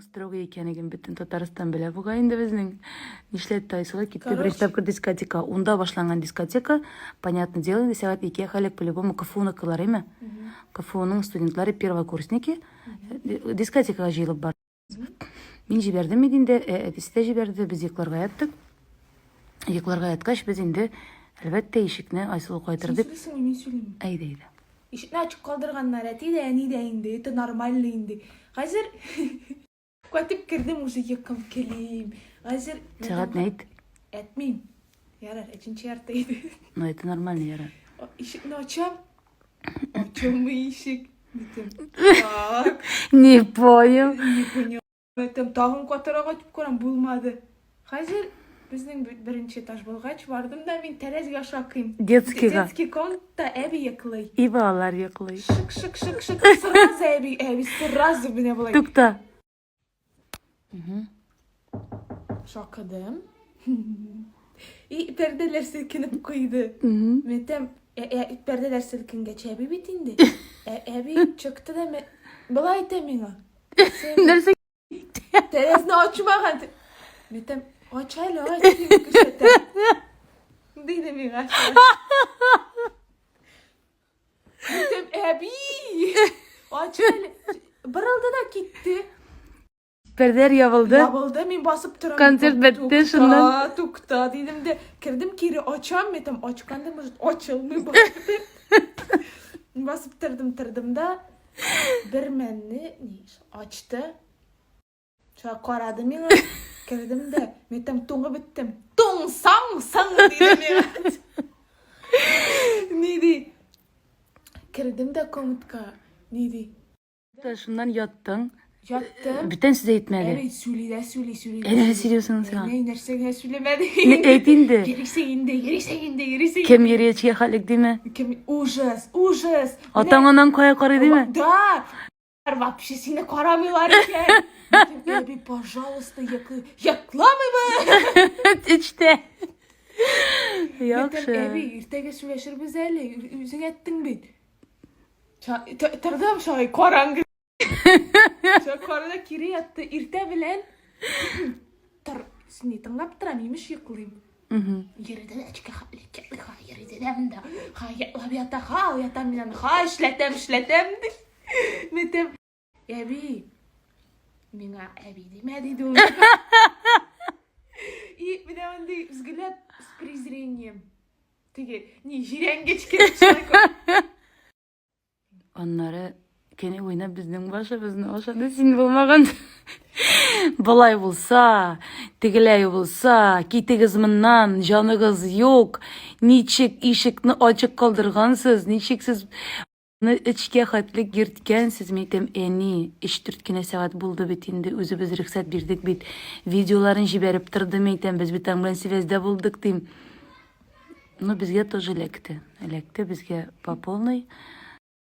строгий экенигин бүтүн Татарстан биле. Буга инде биздин Нишлетти Айсула китти биринчи тапкыр дискотека. Унда башланган дискотека, понятное дело, инде саат 2 халек по-любому КФУныкылар эме. КФУнун студентлары первокурсники дискотекага жыйылып бар. Мен жибердим идинде, эдисте жиберди, биз йыкларга яттык. Йыкларга яткач биз инде албетте ишикни Айсула кайтырдык. Мен сөйлеймін. Айдейди. Ишикни ачык калдыргандар әти де, әни де инде, это нормально инде. Азыр көтүп кирдим, уже якам келейм. Азыр Саат нейт? Этмейм. Ярар, эчинчи яртта иди. Ну это нормально, Яра. Ишикни ачам. Ачамы ишик. Так. Не понял. Не понял. Тагын катарага түп көрөм, булмады. Азыр биздин биринчи этаж болгоч бардым да мен терезеге ашакыйм. Детскийга. Детский комнатта эби яклай. И балалар йыклый. Шык. Сразу эби сразу мене булай. Тукта. Шакыдым. И перделер силкинип койду. Метем перделер силкингече эби битинди. Эби чыкты да мен былай айтам миңа. Нерсе Терезни ачмаган. Метем ачайлы ачты. Дейди миңа. Метем эби. Ачайлы. Бырылды да кетти. пердер ябылды. Ябылды, мен басып тұрам. Концерт бітті шыннан. Тукта, дедім де, кірдім кері açam, метім açқанды, может, açılмай басып тұрдым да, бір мәнні açты. Шаға қарады мен, кірдім де, метім тоңы біттім. Тоң, саң, дедім мен. Нейді? Кірдім де комнатқа, нейді? Şundan yattın. Yattım. Bütün size etmedi. Evet, söyle. Ne söylüyorsun sen? Ne nerse söylemedi. Ne etindi? Gerisi indi. Kim yeriye çıkıyor halik değil mi? Ужас. Atanından koya karı değil mi? Да. Вообще сені karamıyorlar eкен. Ebi, пожалуйста, yaklamay mı? İşte. Yakşı. Ebi, irtege söyleşirbiz eli. Üzün ettin bit. Tırdım şahı karangı. Şakarda kiri yattı. İrte bilen seni tınlap tıram yemiş yıkılayım. Yeride de açık haliketli ha yeride de de ha yatlab yatam bilen ha işletem metem ebi mina ebi demedi dur. И меня взгляд с презрением. Теге не jirengeç Onları kene oynap bizden başa da sin bulmagan. Balay bulsa, tegilay bulsa, kitiniz mından, canınız yok. Niçik işikni açık kaldırgansız, niçik siz içke hatlik girtkensiz metem eni. 3-4 saat buldu bitindi, özübüz rüksat birdik bit. Videoların jiberip tırdı metem, biz bitan bilen sivezde bulduk deyim. Ну, bizge тоже лекті bizge по полной.